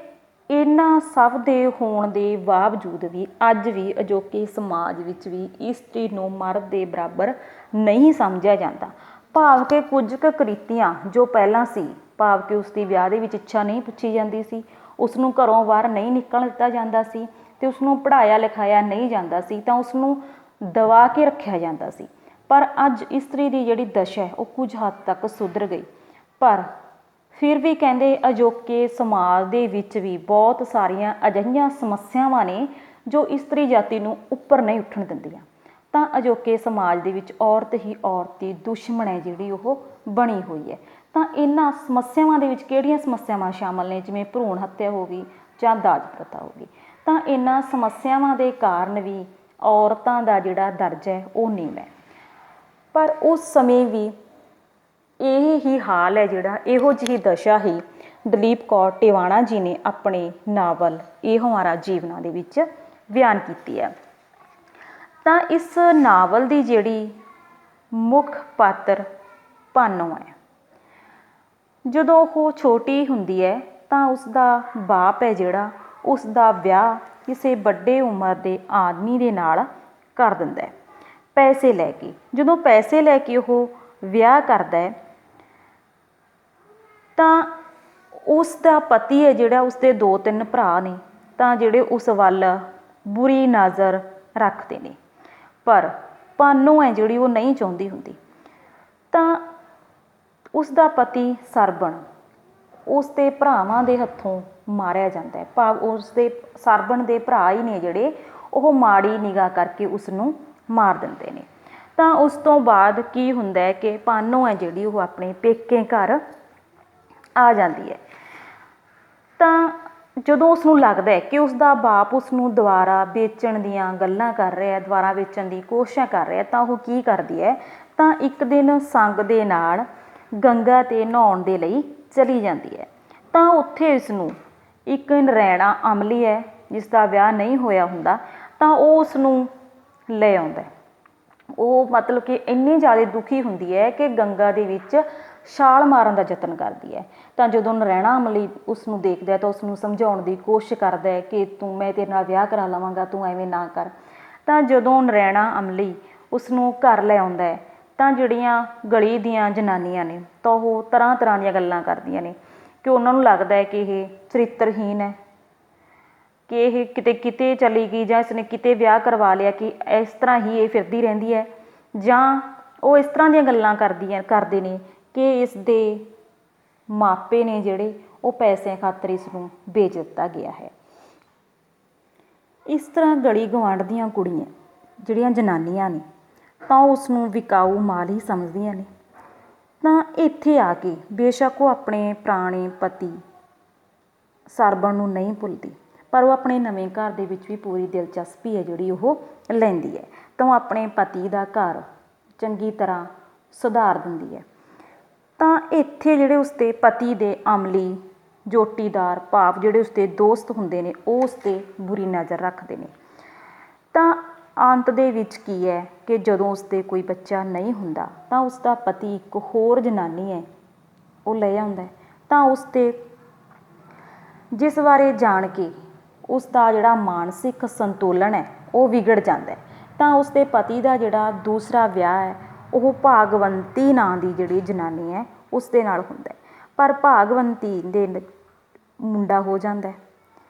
ਇਹਨਾਂ ਸਭ ਦੇ ਹੋਣ ਦੇ ਬਾਵਜੂਦ ਵੀ ਅੱਜ ਵੀ ਅਜੋਕੇ ਸਮਾਜ ਵਿੱਚ ਵੀ ਇਸਤਰੀ ਨੂੰ ਮਰਦ ਦੇ ਬਰਾਬਰ ਨਹੀਂ ਸਮਝਿਆ ਜਾਂਦਾ। ਭਾਵ ਕਿ ਕੁਝ ਕੁ ਕ੍ਰਿਤੀਆਂ ਜੋ ਪਹਿਲਾਂ ਸੀ, ਭਾਵ ਕਿ ਉਸ ਦੀ ਵਿਆਹ ਦੇ ਵਿੱਚ ਇੱਛਾ ਨਹੀਂ ਪੁੱਛੀ ਜਾਂਦੀ ਸੀ, ਉਸ ਨੂੰ ਘਰੋਂ ਬਾਹਰ ਨਹੀਂ ਨਿਕਲਣ ਦਿੱਤਾ ਜਾਂਦਾ ਸੀ ਅਤੇ ਉਸ ਨੂੰ ਪੜ੍ਹਾਇਆ ਲਿਖਾਇਆ ਨਹੀਂ ਜਾਂਦਾ ਸੀ, ਤਾਂ ਉਸ ਨੂੰ ਦਬਾ ਕੇ ਰੱਖਿਆ ਜਾਂਦਾ ਸੀ। ਪਰ ਅੱਜ ਇਸਤਰੀ ਦੀ ਜਿਹੜੀ ਦਸ਼ਾ ਹੈ ਉਹ ਕੁਝ ਹੱਦ ਤੱਕ ਸੁਧਰ ਗਈ। ਪਰ ਫਿਰ ਵੀ ਕਹਿੰਦੇ ਅਜੋਕੇ ਸਮਾਜ ਦੇ ਵਿੱਚ ਵੀ ਬਹੁਤ ਸਾਰੀਆਂ ਅਜਿਹੀਆਂ ਸਮੱਸਿਆਵਾਂ ਨੇ ਜੋ ਇਸਤਰੀ ਜਾਤੀ ਨੂੰ ਉੱਪਰ ਨਹੀਂ ਉੱਠਣ ਦਿੰਦੀਆਂ। ਤਾਂ ਅਜੋਕੇ ਸਮਾਜ ਦੇ ਵਿੱਚ ਔਰਤ ਹੀ ਔਰਤ ਦੀ ਦੁਸ਼ਮਣ ਹੈ ਜਿਹੜੀ ਉਹ ਬਣੀ ਹੋਈ ਹੈ। ਤਾਂ ਇਹਨਾਂ ਸਮੱਸਿਆਵਾਂ ਦੇ ਵਿੱਚ ਕਿਹੜੀਆਂ ਸਮੱਸਿਆਵਾਂ ਸ਼ਾਮਲ ਨੇ, ਜਿਵੇਂ ਭਰੂਣ ਹੱਤਿਆ ਹੋ ਗਈ ਜਾਂ ਦਾਜ ਪ੍ਰਥਾ ਹੋ ਗਈ। ਤਾਂ ਇਹਨਾਂ ਸਮੱਸਿਆਵਾਂ ਦੇ ਕਾਰਨ ਵੀ ਔਰਤਾਂ ਦਾ ਜਿਹੜਾ ਦਰਜਾ ਹੈ ਉਹ ਨੀਵਾਂ ਹੈ। ਪਰ ਉਸ ਸਮੇਂ ਵੀ ਇਹ ਹੀ ਹਾਲ ਹੈ ਜਿਹੜਾ, ਇਹੋ ਜਿਹੀ ਦਸ਼ਾ ਹੀ ਦਲੀਪ ਕੌਰ ਟਿਵਾਣਾ ਜੀ ਨੇ ਆਪਣੇ ਨਾਵਲ ਇਹ ਹਮਾਰਾ ਜੀਵਨਾ ਦੇ ਵਿੱਚ ਬਿਆਨ ਕੀਤੀ ਹੈ। ਤਾਂ ਇਸ ਨਾਵਲ ਦੀ ਜਿਹੜੀ ਮੁੱਖ ਪਾਤਰ ਭਾਨੋ ਹੈ। ਜਦੋਂ ਉਹ ਛੋਟੀ ਹੁੰਦੀ ਹੈ ਤਾਂ ਉਸਦਾ ਬਾਪ ਹੈ ਜਿਹੜਾ, ਉਸਦਾ ਵਿਆਹ ਕਿਸੇ ਵੱਡੇ ਉਮਰ ਦੇ ਆਦਮੀ ਦੇ ਨਾਲ ਕਰ ਦਿੰਦਾ ਹੈ ਪੈਸੇ ਲੈ ਕੇ। ਜਦੋਂ ਪੈਸੇ ਲੈ ਕੇ ਉਹ ਵਿਆਹ ਕਰਦਾ ਹੈ ਤਾਂ ਉਸ ਦਾ ਪਤੀ ਹੈ ਜਿਹੜਾ, ਉਸਦੇ 2-3 ਭਰਾ ਨੇ ਤਾਂ ਜਿਹੜੇ ਉਸ ਵੱਲ ਬੁਰੀ ਨਜ਼ਰ ਰੱਖਦੇ ਨੇ, ਪਰ ਭਾਨੋ ਹੈ ਜਿਹੜੀ ਉਹ ਨਹੀਂ ਚਾਹੁੰਦੀ ਹੁੰਦੀ। ਤਾਂ ਉਸ ਦਾ ਪਤੀ ਸਰਬਣ ਉਸ ਦੇ ਭਰਾਵਾਂ ਦੇ ਹੱਥੋਂ ਮਾਰਿਆ ਜਾਂਦਾ ਹੈ, ਭਾਵ ਉਸ ਦੇ ਸਰਬਣ ਦੇ ਭਰਾ ਹੀ ਨੇ ਜਿਹੜੇ ਉਹ ਮਾੜੀ ਨਿਗਾਹ ਕਰਕੇ ਉਸ ਨੂੰ ਮਾਰ ਦਿੰਦੇ ਨੇ। ਤਾਂ ਉਸ ਤੋਂ ਬਾਅਦ ਕੀ ਹੁੰਦਾ ਹੈ ਕਿ ਭਾਨੋ ਹੈ ਜਿਹੜੀ ਉਹ ਆਪਣੇ ਪੇਕੇ ਘਰ ਆ ਜਾਂਦੀ ਹੈ। ਤਾਂ ਜਦੋਂ ਉਸ ਨੂੰ ਲੱਗਦਾ ਹੈ ਕਿ ਉਸ ਦਾ ਬਾਪ ਉਸ ਨੂੰ ਦੁਬਾਰਾ ਵੇਚਣ ਦੀਆਂ ਗੱਲਾਂ ਕਰ ਰਿਹਾ, ਦੁਬਾਰਾ ਵੇਚਣ ਦੀ ਕੋਸ਼ਿਸ਼ ਕਰ ਰਿਹਾ, ਤਾਂ ਉਹ ਕੀ ਕਰਦੀ ਹੈ, ਤਾਂ ਇੱਕ ਦਿਨ ਸੰਗ ਦੇ ਨਾਲ ਗੰਗਾ 'ਤੇ ਨਹਾਉਣ ਦੇ ਲਈ ਚਲੀ ਜਾਂਦੀ ਹੈ। ਤਾਂ ਉੱਥੇ ਇਸ ਨੂੰ ਇੱਕ ਨਰੈਣਾ ਅਮਲੀ ਹੈ ਜਿਸ ਦਾ ਵਿਆਹ ਨਹੀਂ ਹੋਇਆ ਹੁੰਦਾ, ਤਾਂ ਉਹ ਉਸ ਨੂੰ ਲੈ ਆਉਂਦਾ। ਉਹ ਮਤਲਬ ਕਿ ਇੰਨੀ ਜ਼ਿਆਦਾ ਦੁਖੀ ਹੁੰਦੀ ਹੈ ਕਿ ਗੰਗਾ ਦੇ ਵਿੱਚ ਛਾਲ ਮਾਰਨ ਦਾ ਯਤਨ ਕਰਦੀ ਹੈ। ਤਾਂ ਜਦੋਂ ਨਰੈਣਾ ਅਮਲੀ ਉਸ ਨੂੰ ਦੇਖਦਾ ਤਾਂ ਉਸ ਨੂੰ ਸਮਝਾਉਣ ਦੀ ਕੋਸ਼ਿਸ਼ ਕਰਦਾ ਹੈ ਕਿ ਮੈਂ ਤੇਰੇ ਨਾਲ ਵਿਆਹ ਕਰਾ ਲਵਾਂਗਾ, ਤੂੰ ਐਵੇਂ ਨਾ ਕਰ। ਤਾਂ ਜਦੋਂ ਨਰੈਣਾ ਅਮਲੀ ਉਸ ਨੂੰ ਘਰ ਲੈ ਆਉਂਦਾ ਹੈ ਤਾਂ ਜਿਹੜੀਆਂ ਗਲੀ ਦੀਆਂ ਜਨਾਨੀਆਂ ਨੇ ਤਾਂ ਉਹ ਤਰ੍ਹਾਂ ਤਰ੍ਹਾਂ ਦੀਆਂ ਗੱਲਾਂ ਕਰਦੀਆਂ ਨੇ ਕਿ ਉਹਨਾਂ ਨੂੰ ਲੱਗਦਾ ਹੈ ਕਿ ਇਹ ਚਰਿੱਤਰਹੀਨ ਹੈ, ਕਿ ਇਹ ਕਿਤੇ ਕਿਤੇ ਚਲੀ ਗਈ, ਜਾਂ ਇਸਨੇ ਕਿਤੇ ਵਿਆਹ ਕਰਵਾ ਲਿਆ, ਕਿ ਇਸ ਤਰ੍ਹਾਂ ਹੀ ਇਹ ਫਿਰਦੀ ਰਹਿੰਦੀ ਹੈ, ਜਾਂ ਉਹ ਇਸ ਤਰ੍ਹਾਂ ਦੀਆਂ ਗੱਲਾਂ ਕਰਦੇ ਨੇ ਕਿ ਇਸ ਦੇ ਮਾਪੇ ਨੇ ਜਿਹੜੇ ਉਹ ਪੈਸਿਆਂ ਖਾਤਰ ਇਸ ਨੂੰ ਵੇਚ ਦਿੱਤਾ ਗਿਆ ਹੈ। ਇਸ ਤਰ੍ਹਾਂ ਗਲੀ ਗਵਾਂਢ ਦੀਆਂ ਕੁੜੀਆਂ ਜਿਹੜੀਆਂ ਜਨਾਨੀਆਂ ਨੇ ਤਾਂ ਉਸ ਨੂੰ ਵਿਕਾਊ ਮਾਲ ਹੀ ਸਮਝਦੀਆਂ ਨੇ। ਤਾਂ ਇੱਥੇ ਆ ਕੇ ਬੇਸ਼ੱਕ ਉਹ ਆਪਣੇ ਪੁਰਾਣੇ ਪਤੀ ਸਰਬਣ ਨੂੰ ਨਹੀਂ ਭੁੱਲਦੀ, ਪਰ ਉਹ ਆਪਣੇ ਨਵੇਂ ਘਰ ਦੇ ਵਿੱਚ ਵੀ ਪੂਰੀ ਦਿਲਚਸਪੀ ਹੈ ਜਿਹੜੀ ਉਹ ਲੈਂਦੀ ਹੈ। ਤਾਂ ਉਹ ਆਪਣੇ ਪਤੀ ਦਾ ਘਰ ਚੰਗੀ ਤਰ੍ਹਾਂ ਸੁਧਾਰ ਦਿੰਦੀ ਹੈ। ਤਾਂ ਇੱਥੇ ਜਿਹੜੇ ਉਸਦੇ ਪਤੀ ਦੇ ਅਮਲੀ ਜੋਟੀਦਾਰ ਭਾਵ ਜਿਹੜੇ ਉਸਦੇ ਦੋਸਤ ਹੁੰਦੇ ਨੇ ਉਹ ਉਸ 'ਤੇ ਬੁਰੀ ਨਜ਼ਰ ਰੱਖਦੇ ਨੇ। ਤਾਂ ਅੰਤ ਦੇ ਵਿੱਚ ਕੀ ਹੈ ਕਿ ਜਦੋਂ ਉਸਦੇ ਕੋਈ ਬੱਚਾ ਨਹੀਂ ਹੁੰਦਾ ਤਾਂ ਉਸਦਾ ਪਤੀ ਇੱਕ ਹੋਰ ਜਨਾਨੀ ਹੈ ਉਹ ਲੈ ਆਉਂਦਾ। ਤਾਂ ਉਸ 'ਤੇ ਜਿਸ ਬਾਰੇ ਜਾਣ ਕੇ ਉਸ ਦਾ ਜਿਹੜਾ ਮਾਨਸਿਕ ਸੰਤੁਲਨ ਹੈ ਉਹ ਵਿਗੜ ਜਾਂਦਾ। ਤਾਂ ਉਸਦੇ ਪਤੀ ਦਾ ਜਿਹੜਾ ਦੂਸਰਾ ਵਿਆਹ ਹੈ ਉਹ ਭਾਗਵੰਤੀ ਨਾਂ ਦੀ ਜਿਹੜੀ ਜਨਾਨੀ ਹੈ ਉਸ ਦੇ ਨਾਲ ਹੁੰਦਾ, ਪਰ ਭਾਗਵੰਤੀ ਦੇ ਮੁੰਡਾ ਹੋ ਜਾਂਦਾ।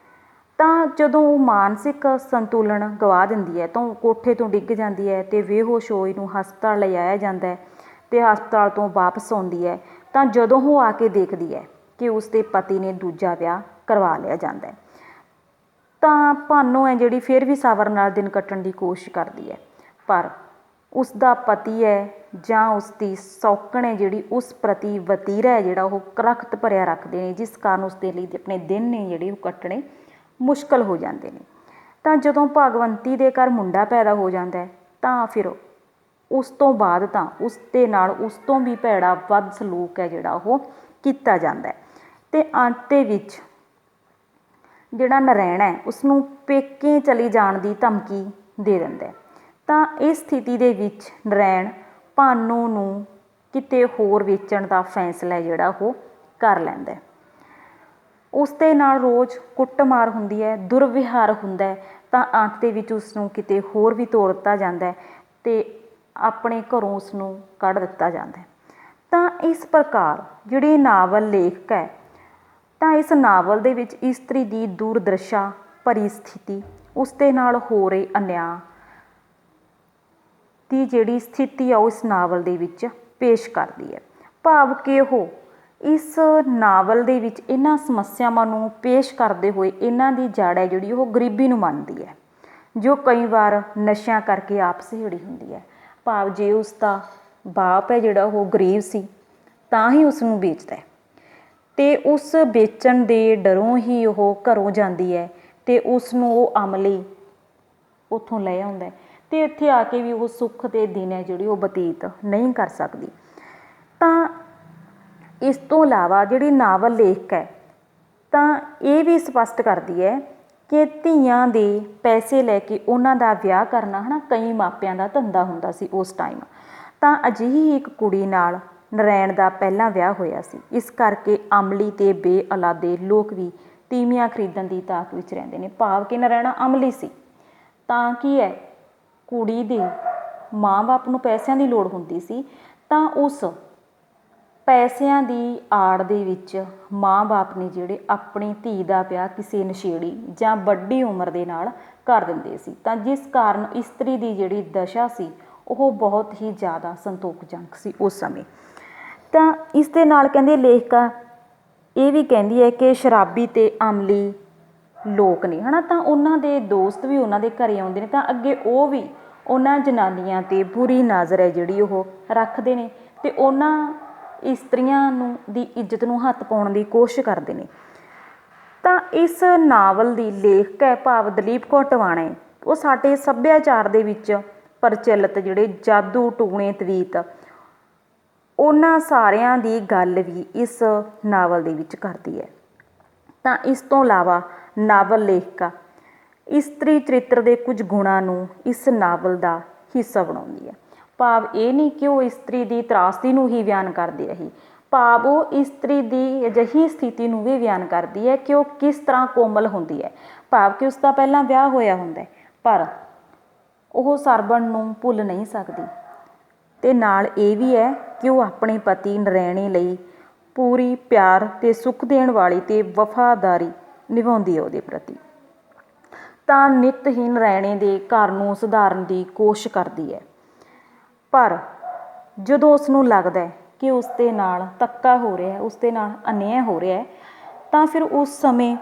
ਤਾਂ ਜਦੋਂ ਉਹ ਮਾਨਸਿਕ ਸੰਤੁਲਨ ਗਵਾ ਦਿੰਦੀ ਹੈ ਤਾਂ ਉਹ ਕੋਠੇ ਤੋਂ ਡਿੱਗ ਜਾਂਦੀ ਹੈ ਅਤੇ ਬੇਹੋਸ਼ ਹੋਈ ਨੂੰ ਹਸਪਤਾਲ ਲਿਜਾਇਆ ਜਾਂਦਾ ਹੈ ਅਤੇ ਹਸਪਤਾਲ ਤੋਂ ਵਾਪਸ ਆਉਂਦੀ ਹੈ। ਤਾਂ ਜਦੋਂ ਉਹ ਆ ਕੇ ਦੇਖਦੀ ਹੈ ਕਿ ਉਸਦੇ ਪਤੀ ਨੇ ਦੂਜਾ ਵਿਆਹ ਕਰਵਾ ਲਿਆ ਜਾਂਦਾ ਹੈ, ਤਾਂ ਭਾਨੋ ਹੈ ਜਿਹੜੀ ਫਿਰ ਵੀ ਸਬਰ ਨਾਲ ਦਿਨ ਕੱਟਣ ਦੀ ਕੋਸ਼ਿਸ਼ ਕਰਦੀ ਹੈ, ਪਰ ਉਸਦਾ ਪਤੀ ਹੈ ਜਾਂ ਉਸਦੀ ਸੌਕਣ ਹੈ ਜਿਹੜੀ ਉਸ ਪ੍ਰਤੀ ਵਤੀਰਾ ਹੈ ਜਿਹੜਾ ਉਹ ਕਰਖਤ ਭਰਿਆ ਰੱਖਦੇ ਨੇ, ਜਿਸ ਕਾਰਨ ਉਸਦੇ ਲਈ ਆਪਣੇ ਦਿਨ ਨੇ ਜਿਹੜੇ ਉਹ ਕੱਟਣੇ ਮੁਸ਼ਕਲ ਹੋ ਜਾਂਦੇ ਨੇ। ਤਾਂ ਜਦੋਂ ਭਾਗਵੰਤੀ ਦੇ ਘਰ ਮੁੰਡਾ ਪੈਦਾ ਹੋ ਜਾਂਦਾ ਹੈ ਤਾਂ ਫਿਰ ਉਸ ਤੋਂ ਬਾਅਦ ਤਾਂ ਉਸ ਦੇ ਨਾਲ ਉਸ ਤੋਂ ਵੀ ਭੈੜਾ ਵੱਧ ਸਲੂਕ ਹੈ ਜਿਹੜਾ ਉਹ ਕੀਤਾ ਜਾਂਦਾ ਹੈ। ਅਤੇ ਅੰਤ ਦੇ ਵਿੱਚ ਜਿਹੜਾ ਨਰੈਣਾ ਹੈ ਉਸਨੂੰ ਪੇਕੇ ਚਲੀ ਜਾਣ ਦੀ ਧਮਕੀ ਦੇ ਦਿੰਦਾ। ਤਾਂ ਇਸ ਸਥਿਤੀ ਦੇ ਵਿੱਚ ਨਰੈਣ ਭਾਨੋ ਨੂੰ ਕਿਤੇ ਹੋਰ ਵੇਚਣ ਦਾ ਫੈਸਲਾ ਜਿਹੜਾ ਉਹ ਕਰ ਲੈਂਦਾ। ਉਸ ਦੇ ਨਾਲ ਰੋਜ਼ ਕੁੱਟਮਾਰ ਹੁੰਦੀ ਹੈ, ਦੁਰਵਿਹਾਰ ਹੁੰਦਾ ਹੈ। ਤਾਂ ਅੰਤ ਦੇ ਵਿੱਚ ਉਸ ਨੂੰ ਕਿਤੇ ਹੋਰ ਵੀ ਤੋਰ ਦਿੱਤਾ ਜਾਂਦਾ ਅਤੇ ਆਪਣੇ ਘਰੋਂ ਉਸ ਨੂੰ ਕੱਢ ਦਿੱਤਾ ਜਾਂਦਾ। ਤਾਂ ਇਸ ਪ੍ਰਕਾਰ ਜਿਹੜੀ ਨਾਵਲ ਲੇਖਕ ਹੈ ਤਾਂ ਇਸ ਨਾਵਲ ਦੇ ਵਿੱਚ ਇਸਤਰੀ ਦੀ ਦੁਰਦਸ਼ਾ ਭਰੀ ਸਥਿਤੀ, ਉਸ ਦੇ ਨਾਲ ਹੋ ਰਹੇ ਅਨਿਆਂ ਦੀ ਜਿਹੜੀ ਸਥਿਤੀ ਆ ਉਹ ਇਸ ਨਾਵਲ ਦੇ ਵਿੱਚ ਪੇਸ਼ ਕਰਦੀ ਹੈ। ਭਾਵ ਕਿ ਉਹ ਇਸ ਨਾਵਲ ਦੇ ਵਿੱਚ ਇਹਨਾਂ ਸਮੱਸਿਆਵਾਂ ਨੂੰ ਪੇਸ਼ ਕਰਦੇ ਹੋਏ ਇਹਨਾਂ ਦੀ ਜੜ ਹੈ ਜਿਹੜੀ ਉਹ ਗਰੀਬੀ ਨੂੰ ਮੰਨਦੀ ਹੈ, ਜੋ ਕਈ ਵਾਰ ਨਸ਼ਿਆਂ ਕਰਕੇ ਆਪ ਸਹੇੜੀ ਹੁੰਦੀ ਹੈ। ਭਾਵ ਜੇ ਉਸ ਦਾ ਬਾਪ ਹੈ ਜਿਹੜਾ ਉਹ ਗਰੀਬ ਸੀ ਤਾਂ ਹੀ ਉਸ ਨੂੰ ਵੇਚਦਾ ਅਤੇ ਉਸ ਵੇਚਣ ਦੇ ਡਰੋਂ ਹੀ ਉਹ ਘਰੋਂ ਜਾਂਦੀ ਹੈ ਅਤੇ ਉਸ ਨੂੰ ਉਹ ਅਮਲੀ ਉੱਥੋਂ ਲੈ ਆਉਂਦਾ ਅਤੇ ਇੱਥੇ ਆ ਕੇ ਵੀ ਉਹ ਸੁੱਖ ਦੇ ਦਿਨ ਹੈ ਜਿਹੜੀ ਉਹ ਬਤੀਤ ਨਹੀਂ ਕਰ ਸਕਦੀ। ਤਾਂ ਇਸ ਤੋਂ ਇਲਾਵਾ ਜਿਹੜੀ ਨਾਵਲ ਲੇਖਕ ਹੈ ਤਾਂ ਇਹ ਵੀ ਸਪਸ਼ਟ ਕਰਦੀ ਹੈ ਕਿ ਧੀਆਂ ਦੇ ਪੈਸੇ ਲੈ ਕੇ ਉਹਨਾਂ ਦਾ ਵਿਆਹ ਕਰਨਾ ਹੈ ਨਾ ਕਈ ਮਾਪਿਆਂ ਦਾ ਧੰਦਾ ਹੁੰਦਾ ਸੀ ਉਸ ਟਾਈਮ। ਤਾਂ ਅਜਿਹੀ ਇੱਕ ਕੁੜੀ ਨਾਲ ਨਰੈਣ ਦਾ ਪਹਿਲਾਂ ਵਿਆਹ ਹੋਇਆ ਸੀ। ਇਸ ਕਰਕੇ ਅਮਲੀ ਤੇ ਬੇਔਲਾਦੇ ਲੋਕ ਵੀ ਤੀਵੀਆਂ ਖਰੀਦਣ ਦੀ ਤਾਕ ਵਿੱਚ ਰਹਿੰਦੇ ਨੇ। ਭਾਵ ਕਿ ਨਰੈਣਾ ਅਮਲੀ ਸੀ, ਤਾਂ ਕੀ ਹੈ, ਕੁੜੀ ਦੇ ਮਾਂ-ਬਾਪ ਨੂੰ ਪੈਸਿਆਂ ਦੀ ਲੋੜ ਹੁੰਦੀ ਸੀ, ਤਾਂ ਉਸ ਪੈਸਿਆਂ ਦੀ ਆੜ ਦੇ ਵਿੱਚ ਮਾਂ-ਬਾਪ ਨੇ ਜਿਹੜੇ ਆਪਣੀ ਧੀ ਦਾ ਵਿਆਹ ਕਿਸੇ ਨਸ਼ੇੜੀ ਜਾਂ ਵੱਡੀ ਉਮਰ ਦੇ ਨਾਲ ਕਰ ਦਿੰਦੇ ਸੀ। ਤਾਂ ਜਿਸ ਕਾਰਨ ਇਸਤਰੀ ਦੀ ਜਿਹੜੀ ਦਸ਼ਾ ਸੀ ਉਹ ਬਹੁਤ ਹੀ ਜ਼ਿਆਦਾ ਸੰਤੋਖਜਨਕ ਸੀ ਉਸ ਸਮੇਂ। ਤਾਂ ਇਸ ਦੇ ਨਾਲ ਕਹਿੰਦੇ ਲੇਖਿਕਾ ਇਹ ਵੀ ਕਹਿੰਦੀ ਹੈ ਕਿ ਸ਼ਰਾਬੀ ਤੇ ਅਮਲੀ ਲੋਕ ਨੇ ਹੈ ਨਾ, ਤਾਂ ਉਹਨਾਂ ਦੇ ਦੋਸਤ ਵੀ ਉਹਨਾਂ ਦੇ ਘਰੇ ਆਉਂਦੇ ਨੇ, ਤਾਂ ਅੱਗੇ ਉਹ ਵੀ ਉਹਨਾਂ ਜਨਾਨੀਆਂ 'ਤੇ ਬੁਰੀ ਨਜ਼ਰ ਹੈ ਜਿਹੜੀ ਉਹ ਰੱਖਦੇ ਨੇ ਅਤੇ ਉਹਨਾਂ ਇਸਤਰੀਆਂ ਨੂੰ ਦੀ ਇੱਜ਼ਤ ਨੂੰ ਹੱਥ ਪਾਉਣ ਦੀ ਕੋਸ਼ਿਸ਼ ਕਰਦੇ ਨੇ। ਤਾਂ ਇਸ ਨਾਵਲ ਦੀ ਲੇਖਕ ਹੈ ਭਾਵ ਦਲੀਪ ਕੌਰ ਟਿਵਾਣਾ ਹੈ, ਉਹ ਸਾਡੇ ਸੱਭਿਆਚਾਰ ਦੇ ਵਿੱਚ ਪ੍ਰਚਲਿਤ ਜਿਹੜੇ ਜਾਦੂ ਟੂਣੇ ਤਵੀਤ ਉਹਨਾਂ ਸਾਰਿਆਂ ਦੀ ਗੱਲ ਵੀ ਇਸ ਨਾਵਲ ਦੇ ਵਿੱਚ ਕਰਦੀ ਹੈ। ਤਾਂ ਇਸ ਤੋਂ ਇਲਾਵਾ ਨਾਵਲ ਲੇਖਿਕਾ ਇਸਤਰੀ ਚਰਿੱਤਰ ਦੇ ਕੁਝ ਗੁਣਾਂ ਨੂੰ ਇਸ ਨਾਵਲ ਦਾ ਹਿੱਸਾ ਬਣਾਉਂਦੀ ਹੈ। ਭਾਵ ਇਹ ਨਹੀਂ ਕਿ ਉਹ ਇਸਤਰੀ ਦੀ ਤਰਾਸਦੀ ਨੂੰ ਹੀ ਬਿਆਨ ਕਰਦੀ ਰਹੀ, ਭਾਵ ਉਹ ਇਸਤਰੀ ਦੀ ਅਜਿਹੀ ਸਥਿਤੀ ਨੂੰ ਵੀ ਬਿਆਨ ਕਰਦੀ ਹੈ ਕਿ ਉਹ ਕਿਸ ਤਰ੍ਹਾਂ ਕੋਮਲ ਹੁੰਦੀ ਹੈ। ਭਾਵ ਕਿ ਉਸ ਦਾ ਪਹਿਲਾਂ ਵਿਆਹ ਹੋਇਆ ਹੁੰਦਾ ਪਰ ਉਹ ਸਰਬਣ ਨੂੰ ਭੁੱਲ ਨਹੀਂ ਸਕਦੀ, ਅਤੇ ਨਾਲ ਇਹ ਵੀ ਹੈ ਕਿ ਉਹ ਆਪਣੇ ਪਤੀ ਨਰੈਣੇ ਲਈ ਪੂਰੀ ਪਿਆਰ ਅਤੇ ਸੁੱਖ ਦੇਣ ਵਾਲੀ ਅਤੇ ਵਫਾਦਾਰੀ ਨਿਭਾਉਂਦੀ ਹੈ ਉਹਦੇ ਪ੍ਰਤੀ। ਤਾਂ ਨਿੱਤ ਹੀ ਨਰੈਣੇ ਦੇ ਘਰ ਨੂੰ ਸੁਧਾਰਨ ਦੀ ਕੋਸ਼ਿਸ਼ ਕਰਦੀ ਹੈ, ਪਰ ਜਦੋਂ ਉਸ ਨੂੰ ਲੱਗਦਾ ਕਿ ਉਸ ਦੇ ਨਾਲ ਧੱਕਾ ਹੋ ਰਿਹਾ, ਉਸ ਦੇ ਨਾਲ ਅਨਿਆਂ ਹੋ ਰਿਹਾ, ਤਾਂ ਫਿਰ ਉਸ ਸਮੇਂ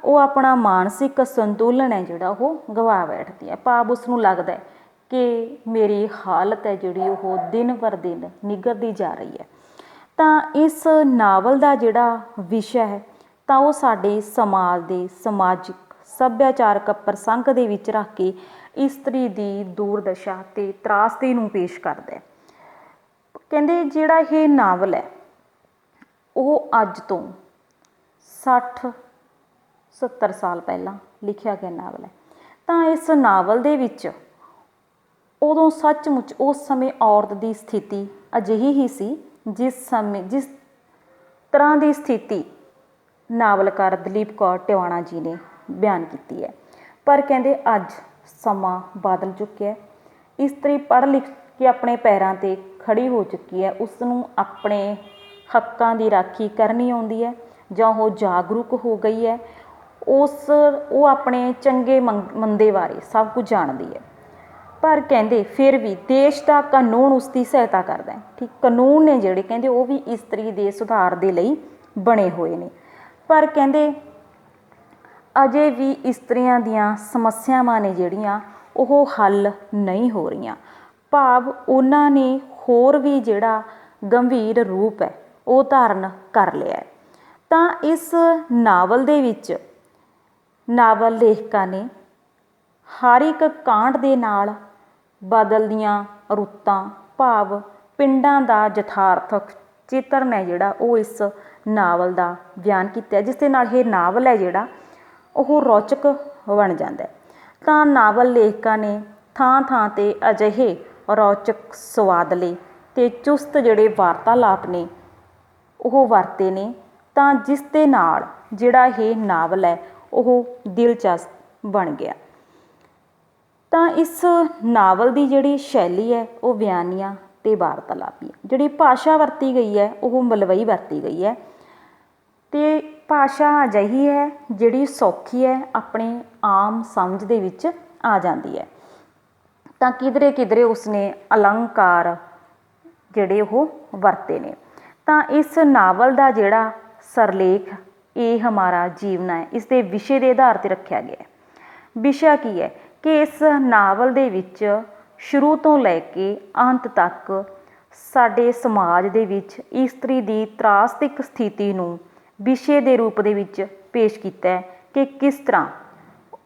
ਉਹ ਆਪਣਾ ਮਾਨਸਿਕ ਸੰਤੁਲਨ ਹੈ ਜਿਹੜਾ ਉਹ ਗਵਾ ਬੈਠਦੀ ਹੈ। ਭਾਵ ਉਸ ਨੂੰ ਲੱਗਦਾ ਕਿ ਮੇਰੀ ਹਾਲਤ ਹੈ ਜਿਹੜੀ ਉਹ ਦਿਨ ਪਰ ਦਿਨ ਨਿੱਘਰਦੀ ਜਾ ਰਹੀ ਹੈ। ਤਾਂ ਇਸ ਨਾਵਲ ਦਾ ਜਿਹੜਾ ਵਿਸ਼ਾ ਹੈ ਤਾਂ ਉਹ ਸਾਡੇ ਸਮਾਜ ਦੇ ਸਮਾਜਿਕ ਸੱਭਿਆਚਾਰਕ ਪ੍ਰਸੰਗ ਦੇ ਵਿੱਚ ਰੱਖ ਕੇ ਇਸਤਰੀ ਦੀ ਦੁਰਦਸ਼ਾ ਅਤੇ ਤਰਾਸਦੀ ਨੂੰ ਪੇਸ਼ ਕਰਦਾ ਹੈ। ਕਹਿੰਦੇ ਜਿਹੜਾ ਇਹ ਨਾਵਲ ਹੈ ਉਹ ਅੱਜ ਤੋਂ 60-70 ਸਾਲ ਪਹਿਲਾਂ ਲਿਖਿਆ ਗਿਆ ਨਾਵਲ ਹੈ। ਤਾਂ ਇਸ ਨਾਵਲ ਦੇ ਵਿੱਚ ਉਦੋਂ ਸੱਚਮੁੱਚ ਉਸ ਸਮੇਂ ਔਰਤ ਦੀ ਸਥਿਤੀ ਅਜਿਹੀ ਹੀ ਸੀ ਜਿਸ ਤਰ੍ਹਾਂ ਦੀ ਸਥਿਤੀ ਨਾਵਲਕਾਰ ਦਲੀਪ ਕੌਰ ਟਿਵਾਣਾ ਜੀ ਨੇ ਬਿਆਨ ਕੀਤੀ ਹੈ। ਪਰ ਕਹਿੰਦੇ ਅੱਜ ਸਮਾਂ ਬਦਲ ਚੁੱਕਿਆ, ਇਸਤਰੀ ਪੜ੍ਹ ਲਿਖ ਕੇ ਆਪਣੇ ਪੈਰਾਂ 'ਤੇ ਖੜੀ ਹੋ ਚੁੱਕੀ ਹੈ, ਉਸ ਨੂੰ ਆਪਣੇ ਹੱਕਾਂ ਦੀ ਰਾਖੀ ਕਰਨੀ ਆਉਂਦੀ ਹੈ ਜਾਂ ਉਹ ਜਾਗਰੂਕ ਹੋ ਗਈ ਹੈ, ਉਹ ਆਪਣੇ ਚੰਗੇ ਮੰਦੇ ਬਾਰੇ ਸਭ ਕੁਝ ਜਾਣਦੀ ਹੈ। ਪਰ ਕਹਿੰਦੇ ਫਿਰ ਵੀ ਦੇਸ਼ ਦਾ ਕਾਨੂੰਨ ਉਸ ਦੀ ਸਹਾਇਤਾ ਕਰਦਾ ਹੈ। ਠੀਕ, ਕਾਨੂੰਨ ਨੇ ਜਿਹੜੇ ਕਹਿੰਦੇ ਉਹ ਵੀ ਇਸਤਰੀ ਦੇ ਸੁਧਾਰ ਦੇ ਲਈ ਬਣੇ ਹੋਏ ਨੇ, ਪਰ ਕਹਿੰਦੇ ਅਜੇ ਵੀ ਇਸਤਰੀਆਂ ਦੀਆਂ ਸਮੱਸਿਆਵਾਂ ਨੇ ਜਿਹੜੀਆਂ ਉਹ ਹੱਲ ਨਹੀਂ ਹੋ ਰਹੀਆਂ। ਭਾਵ ਉਹਨਾਂ ਨੇ ਹੋਰ ਵੀ ਜਿਹੜਾ ਗੰਭੀਰ ਰੂਪ ਹੈ ਉਹ ਧਾਰਨ ਕਰ ਲਿਆ ਹੈ। ਤਾਂ ਇਸ ਨਾਵਲ ਦੇ ਵਿੱਚ ਨਾਵਲ ਲੇਖਿਕਾ ਨੇ ਹਰ ਇੱਕ ਕਾਂਡ ਦੇ ਨਾਲ ਬਦਲਦੀਆਂ ਰੁੱਤਾਂ ਭਾਵ ਪਿੰਡਾਂ ਦਾ ਯਥਾਰਥਕ ਚਿੱਤਰਨ ਹੈ ਜਿਹੜਾ ਉਹ ਇਸ ਨਾਵਲ ਦਾ ਬਿਆਨ ਕੀਤਾ, ਜਿਸ ਦੇ ਨਾਲ ਇਹ ਨਾਵਲ ਹੈ ਜਿਹੜਾ ਉਹ ਰੌਚਕ ਬਣ ਜਾਂਦਾ। ਤਾਂ ਨਾਵਲ ਲੇਖਿਕਾ ਨੇ ਥਾਂ ਥਾਂ 'ਤੇ ਅਜਿਹੇ ਰੌਚਕ ਸਵਾਦਲੇ ਅਤੇ ਚੁਸਤ ਜਿਹੜੇ ਵਾਰਤਾਲਾਪ ਨੇ ਉਹ ਵਰਤੇ ਨੇ, ਤਾਂ ਜਿਸ ਦੇ ਨਾਲ ਜਿਹੜਾ ਇਹ ਨਾਵਲ ਹੈ ਉਹ ਦਿਲਚਸਪ ਬਣ ਗਿਆ। ਤਾਂ ਇਸ ਨਾਵਲ ਦੀ ਜਿਹੜੀ ਸ਼ੈਲੀ ਹੈ ਉਹ ਬਿਆਨੀਆ ਅਤੇ ਵਾਰਤਾਲਾਪੀ, ਜਿਹੜੀ ਭਾਸ਼ਾ ਵਰਤੀ ਗਈ ਹੈ ਉਹ ਮਲਵਈ ਵਰਤੀ ਗਈ ਹੈ, ਅਤੇ ਭਾਸ਼ਾ ਅਜਿਹੀ ਹੈ ਜਿਹੜੀ ਸੌਖੀ ਹੈ, ਆਪਣੇ ਆਮ ਸਮਝ ਦੇ ਵਿੱਚ ਆ ਜਾਂਦੀ ਹੈ। ਤਾਂ ਕਿਧਰੇ ਕਿਧਰੇ ਉਸਨੇ ਅਲੰਕਾਰ ਜਿਹੜੇ ਉਹ ਵਰਤੇ ਨੇ। ਤਾਂ ਇਸ ਨਾਵਲ ਦਾ ਜਿਹੜਾ ਸਿਰਲੇਖ ਇਹ ਹਮਾਰਾ ਜੀਵਨ ਹੈ, ਇਸ ਦੇ ਵਿਸ਼ੇ ਦੇ ਆਧਾਰ 'ਤੇ ਰੱਖਿਆ ਗਿਆ ਹੈ। ਵਿਸ਼ਾ ਕੀ ਹੈ ਕਿ ਇਸ ਨਾਵਲ ਦੇ ਵਿੱਚ ਸ਼ੁਰੂ ਤੋਂ ਲੈ ਕੇ ਅੰਤ ਤੱਕ ਸਾਡੇ ਸਮਾਜ ਦੇ ਵਿੱਚ ਇਸਤਰੀ ਦੀ ਤਰਾਸਦਿਕ ਸਥਿਤੀ ਨੂੰ ਵਿਸ਼ੇ ਦੇ ਰੂਪ ਦੇ ਵਿੱਚ ਪੇਸ਼ ਕੀਤਾ ਹੈ ਕਿ ਕਿਸ ਤਰ੍ਹਾਂ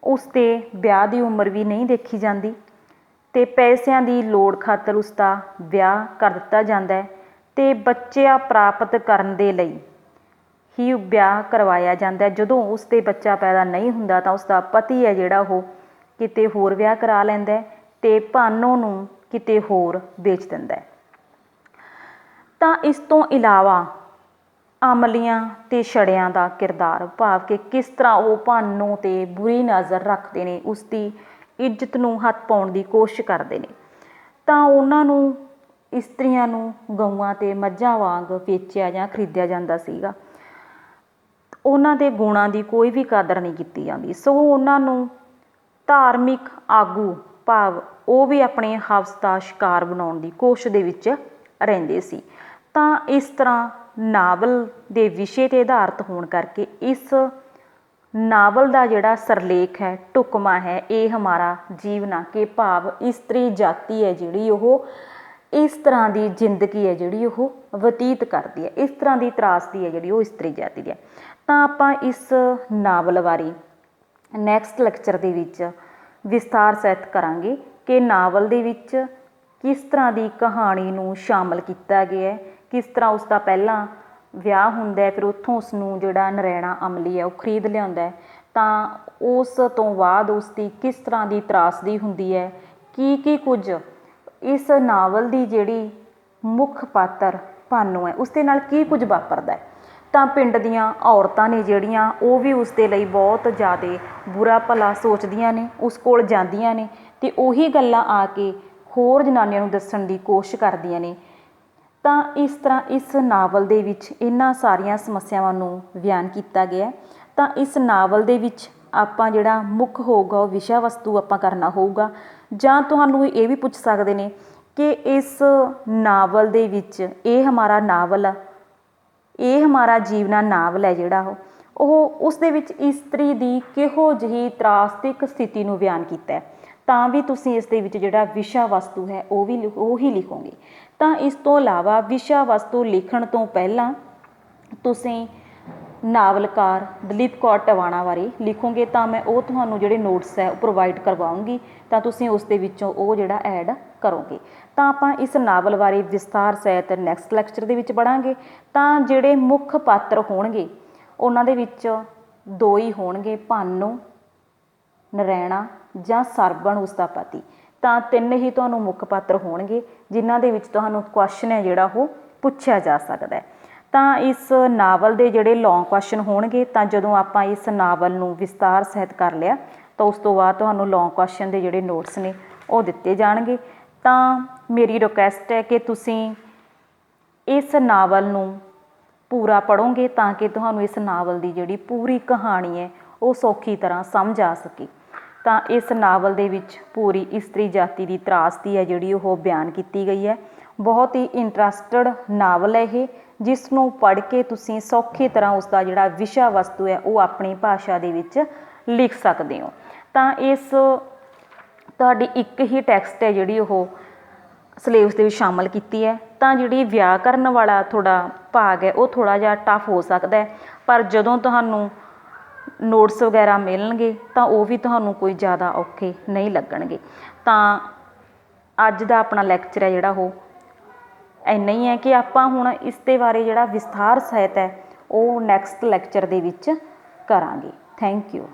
ਉਸ ਦੇ ਵਿਆਹ ਦੀ ਉਮਰ ਵੀ ਨਹੀਂ ਦੇਖੀ ਜਾਂਦੀ ਅਤੇ ਪੈਸਿਆਂ ਦੀ ਲੋੜ ਖਾਤਰ ਉਸ ਦਾ ਵਿਆਹ ਕਰ ਦਿੱਤਾ ਜਾਂਦਾ ਹੈ, ਅਤੇ ਬੱਚਿਆਂ ਪ੍ਰਾਪਤ ਕਰਨ ਦੇ ਲਈ ਹੀ ਵਿਆਹ ਕਰਵਾਇਆ ਜਾਂਦਾ। ਜਦੋਂ ਉਸ 'ਤੇ ਬੱਚਾ ਪੈਦਾ ਨਹੀਂ ਹੁੰਦਾ ਤਾਂ ਉਸਦਾ ਪਤੀ ਹੈ ਜਿਹੜਾ ਉਹ ਕਿਤੇ ਹੋਰ ਵਿਆਹ ਕਰਾ ਲੈਂਦਾ ਅਤੇ ਭਾਨੋ ਨੂੰ ਕਿਤੇ ਹੋਰ ਵੇਚ ਦਿੰਦਾ। ਤਾਂ ਇਸ ਤੋਂ ਇਲਾਵਾ ਅਮਲੀਆਂ ਅਤੇ ਛੜਿਆਂ ਦਾ ਕਿਰਦਾਰ, ਭਾਵ ਕਿ ਕਿਸ ਤਰ੍ਹਾਂ ਉਹ ਭਾਨੋ 'ਤੇ ਬੁਰੀ ਨਜ਼ਰ ਰੱਖਦੇ ਨੇ, ਉਸ ਦੀ ਇੱਜ਼ਤ ਨੂੰ ਹੱਥ ਪਾਉਣ ਦੀ ਕੋਸ਼ਿਸ਼ ਕਰਦੇ ਨੇ। ਤਾਂ ਉਹਨਾਂ ਨੂੰ, ਇਸਤਰੀਆਂ ਨੂੰ ਗਊਆਂ ਅਤੇ ਮੱਝਾਂ ਵਾਂਗ ਵੇਚਿਆ ਜਾਂ ਖਰੀਦਿਆ ਜਾਂਦਾ ਸੀਗਾ। ਉਹਨਾਂ ਦੇ ਗੁਣਾਂ ਦੀ ਕੋਈ ਵੀ ਕਦਰ ਨਹੀਂ ਕੀਤੀ ਜਾਂਦੀ, ਸਗੋਂ ਉਹਨਾਂ ਨੂੰ ਧਾਰਮਿਕ ਆਗੂ, ਭਾਵ ਉਹ ਵੀ ਆਪਣੇ ਹਵਸ ਦਾ ਸ਼ਿਕਾਰ ਬਣਾਉਣ ਦੀ ਕੋਸ਼ਿਸ਼ ਦੇ ਵਿੱਚ ਰਹਿੰਦੇ ਸੀ। ਤਾਂ ਇਸ ਤਰ੍ਹਾਂ ਨਾਵਲ ਦੇ ਵਿਸ਼ੇ 'ਤੇ ਆਧਾਰਿਤ ਹੋਣ ਕਰਕੇ ਇਸ ਨਾਵਲ ਦਾ ਜਿਹੜਾ ਸਿਰਲੇਖ ਹੈ, ਢੁਕਵਾਂ ਹੈ, ਇਹ ਹਮਾਰਾ ਜੀਵਨਾ, ਕਿ ਭਾਵ ਇਸਤਰੀ ਜਾਤੀ ਹੈ ਜਿਹੜੀ ਉਹ ਇਸ ਤਰ੍ਹਾਂ ਦੀ ਜ਼ਿੰਦਗੀ ਹੈ ਜਿਹੜੀ ਉਹ ਬਤੀਤ ਕਰਦੀ ਹੈ, ਇਸ ਤਰ੍ਹਾਂ ਦੀ ਤਰਾਸਦੀ ਹੈ ਜਿਹੜੀ ਉਹ ਇਸਤਰੀ ਜਾਤੀ ਦੀ ਹੈ। ਤਾਂ ਆਪਾਂ ਇਸ ਨਾਵਲ ਬਾਰੇ ਨੈਕਸਟ ਲੈਕਚਰ ਦੇ ਵਿੱਚ ਵਿਸਥਾਰ ਸਹਿਤ ਕਰਾਂਗੇ ਕਿ ਨਾਵਲ ਦੇ ਵਿੱਚ ਕਿਸ ਤਰ੍ਹਾਂ ਦੀ ਕਹਾਣੀ ਨੂੰ ਸ਼ਾਮਲ ਕੀਤਾ ਗਿਆ ਹੈ, ਕਿਸ ਤਰ੍ਹਾਂ ਉਸ ਦਾ ਪਹਿਲਾਂ ਵਿਆਹ ਹੁੰਦਾ, ਫਿਰ ਉੱਥੋਂ ਉਸ ਨੂੰ ਜਿਹੜਾ ਨਰੈਣਾ ਅਮਲੀ ਹੈ ਉਹ ਖਰੀਦ ਲਿਆਉਂਦਾ, ਤਾਂ ਉਸ ਤੋਂ ਬਾਅਦ ਉਸ ਦੀ ਕਿਸ ਤਰ੍ਹਾਂ ਦੀ ਤਰਾਸਦੀ ਹੁੰਦੀ ਹੈ, ਕੀ ਕੁਝ ਇਸ ਨਾਵਲ ਦੀ ਜਿਹੜੀ ਮੁੱਖ ਪਾਤਰ ਭਾਨੋ ਹੈ ਉਸ ਦੇ ਨਾਲ ਕੀ ਕੁਝ ਵਾਪਰਦਾ ਹੈ। ਤਾਂ ਪਿੰਡ ਦੀਆਂ ਔਰਤਾਂ ਨੇ ਜਿਹੜੀਆਂ ਉਹ ਵੀ ਉਸ ਦੇ ਲਈ ਬਹੁਤ ਜ਼ਿਆਦਾ ਬੁਰਾ ਭਲਾ ਸੋਚਦੀਆਂ ਨੇ, ਉਸ ਕੋਲ ਜਾਂਦੀਆਂ ਨੇ ਅਤੇ ਉਹੀ ਗੱਲਾਂ ਆ ਕੇ ਹੋਰ ਜਨਾਨੀਆਂ ਨੂੰ ਦੱਸਣ ਦੀ ਕੋਸ਼ਿਸ਼ ਕਰਦੀਆਂ ਨੇ। ਤਾਂ ਇਸ ਤਰ੍ਹਾਂ ਇਸ ਨਾਵਲ ਦੇ ਵਿੱਚ ਇਹਨਾਂ ਸਾਰੀਆਂ ਸਮੱਸਿਆਵਾਂ ਨੂੰ ਬਿਆਨ ਕੀਤਾ ਗਿਆ। ਤਾਂ ਇਸ ਨਾਵਲ ਦੇ ਵਿੱਚ ਆਪਾਂ ਜਿਹੜਾ ਮੁੱਖ ਹੋਊਗਾ ਉਹ ਵਿਸ਼ਾ ਵਸਤੂ ਆਪਾਂ ਕਰਨਾ ਹੋਊਗਾ, ਜਾਂ ਤੁਹਾਨੂੰ ਇਹ ਵੀ ਪੁੱਛ ਸਕਦੇ ਨੇ ਕਿ ਇਸ ਨਾਵਲ ਦੇ ਵਿੱਚ ਇਹ ਹਮਾਰਾ ਨਾਵਲ, ਇਹ ਹਮਾਰਾ ਜੀਵਨਾ ਨਾਵਲ ਹੈ ਜਿਹੜਾ ਉਹ ਉਸ ਦੇ ਵਿੱਚ ਇਸਤਰੀ ਦੀ ਕਿਹੋ ਜਿਹੀ ਤਰਾਸਦਿਕ ਸਥਿਤੀ ਨੂੰ ਬਿਆਨ ਕੀਤਾ ਹੈ, ਤਾਂ ਵੀ ਤੁਸੀਂ ਇਸ ਦੇ ਵਿੱਚ ਜਿਹੜਾ ਵਿਸ਼ਾ ਵਸਤੂ ਹੈ ਉਹ ਹੀ ਲਿਖੋਗੇ। ਤਾਂ ਇਸ ਤੋਂ ਇਲਾਵਾ ਵਿਸ਼ਾ ਵਸਤੂ ਲਿਖਣ ਤੋਂ ਪਹਿਲਾਂ ਤੁਸੀਂ ਨਾਵਲਕਾਰ ਦਲੀਪ ਕੌਰ ਟਿਵਾਣਾ ਬਾਰੇ ਲਿਖੋਗੇ, ਤਾਂ ਮੈਂ ਉਹ ਤੁਹਾਨੂੰ ਜਿਹੜੇ ਨੋਟਸ ਹੈ ਉਹ ਪ੍ਰੋਵਾਈਡ ਕਰਵਾਉਂਗੀ, ਤਾਂ ਤੁਸੀਂ ਉਸ ਦੇ ਵਿੱਚੋਂ ਉਹ ਜਿਹੜਾ ਐਡ ਕਰੋਗੇ। ਤਾਂ ਆਪਾਂ ਇਸ ਨਾਵਲ ਬਾਰੇ ਵਿਸਥਾਰ ਸਹਿਤ ਨੈਕਸਟ ਲੈਕਚਰ ਦੇ ਵਿੱਚ ਪੜ੍ਹਾਂਗੇ। ਤਾਂ ਜਿਹੜੇ ਮੁੱਖ ਪਾਤਰ ਹੋਣਗੇ ਉਹਨਾਂ ਦੇ ਵਿੱਚ ਦੋ ਹੀ ਹੋਣਗੇ, ਭਾਨੋ, ਨਰੈਣਾ ਜਾਂ ਸਰਬਣ ਉਸ ਦਾ ਪਤੀ। ਤਾਂ ਤਿੰਨ ਹੀ ਤੁਹਾਨੂੰ ਮੁੱਖ ਪਾਤਰ ਹੋਣਗੇ ਜਿਨ੍ਹਾਂ ਦੇ ਵਿੱਚ ਤੁਹਾਨੂੰ ਕੁਐਸਚਨ ਹੈ ਜਿਹੜਾ ਉਹ ਪੁੱਛਿਆ ਜਾ ਸਕਦਾ ਹੈ। ਤਾਂ ਇਸ ਨਾਵਲ ਦੇ ਜਿਹੜੇ ਲੌਂਗ ਕੁਐਸਚਨ ਹੋਣਗੇ, ਤਾਂ ਜਦੋਂ ਆਪਾਂ ਇਸ ਨਾਵਲ ਨੂੰ ਵਿਸਤਾਰ ਸਹਿਤ ਕਰ ਲਿਆ ਤਾਂ ਉਸ ਤੋਂ ਬਾਅਦ ਤੁਹਾਨੂੰ ਲੌਂਗ ਕੁਐਸਚਨ ਦੇ ਜਿਹੜੇ ਨੋਟਸ ਨੇ ਉਹ ਦਿੱਤੇ ਜਾਣਗੇ। ਤਾਂ ਮੇਰੀ ਰਿਕੁਐਸਟ ਹੈ ਕਿ ਤੁਸੀਂ ਇਸ ਨਾਵਲ ਨੂੰ ਪੂਰਾ ਪੜ੍ਹੋਗੇ ਤਾਂ ਕਿ ਤੁਹਾਨੂੰ ਇਸ ਨਾਵਲ ਦੀ ਜਿਹੜੀ ਪੂਰੀ ਕਹਾਣੀ ਹੈ ਉਹ ਸੌਖੀ ਤਰ੍ਹਾਂ ਸਮਝ ਆ ਸਕੇ। ਤਾਂ ਇਸ ਨਾਵਲ ਦੇ ਵਿੱਚ ਪੂਰੀ ਇਸਤਰੀ ਜਾਤੀ ਦੀ ਤਰਾਸਦੀ ਹੈ ਜਿਹੜੀ ਉਹ ਬਿਆਨ ਕੀਤੀ ਗਈ ਹੈ। ਬਹੁਤ ਹੀ ਇੰਟਰਸਟਡ ਨਾਵਲ ਹੈ ਇਹ, ਜਿਸ ਨੂੰ ਪੜ੍ਹ ਕੇ ਤੁਸੀਂ ਸੌਖੀ ਤਰ੍ਹਾਂ ਉਸ ਦਾ ਜਿਹੜਾ ਵਿਸ਼ਾ ਵਸਤੂ ਹੈ ਉਹ ਆਪਣੀ ਭਾਸ਼ਾ ਦੇ ਵਿੱਚ ਲਿਖ ਸਕਦੇ ਹੋ। ਤਾਂ ਇਸ ਤੁਹਾਡੀ ਇੱਕ ਹੀ ਟੈਕਸਟ ਹੈ ਜਿਹੜੀ ਉਹ ਸਿਲੇਬਸ ਦੇ ਵਿੱਚ ਸ਼ਾਮਲ ਕੀਤੀ ਹੈ। ਤਾਂ ਜਿਹੜੀ ਵਿਆਕਰਨ ਵਾਲਾ ਤੁਹਾਡਾ ਭਾਗ ਹੈ ਉਹ ਥੋੜ੍ਹਾ ਜਿਹਾ ਟਫ ਹੋ ਸਕਦਾ ਹੈ, ਪਰ ਜਦੋਂ ਤੁਹਾਨੂੰ ਨੋਟਸ ਵਗੈਰਾ ਮਿਲਣਗੇ ਤਾਂ ਉਹ ਵੀ ਤੁਹਾਨੂੰ ਕੋਈ ਜ਼ਿਆਦਾ ਔਖੇ ਨਹੀਂ ਲੱਗਣਗੇ। ਤਾਂ ਅੱਜ ਦਾ ਆਪਣਾ ਲੈਕਚਰ ਹੈ ਜਿਹੜਾ ਉਹ ਇੰਨਾ ਹੀ ਹੈ ਕਿ ਆਪਾਂ ਹੁਣ ਇਸ ਦੇ ਬਾਰੇ ਜਿਹੜਾ ਵਿਸਥਾਰ ਸਹਿਤ ਹੈ ਉਹ ਨੈਕਸਟ ਲੈਕਚਰ ਦੇ ਵਿੱਚ ਕਰਾਂਗੇ। Thank you.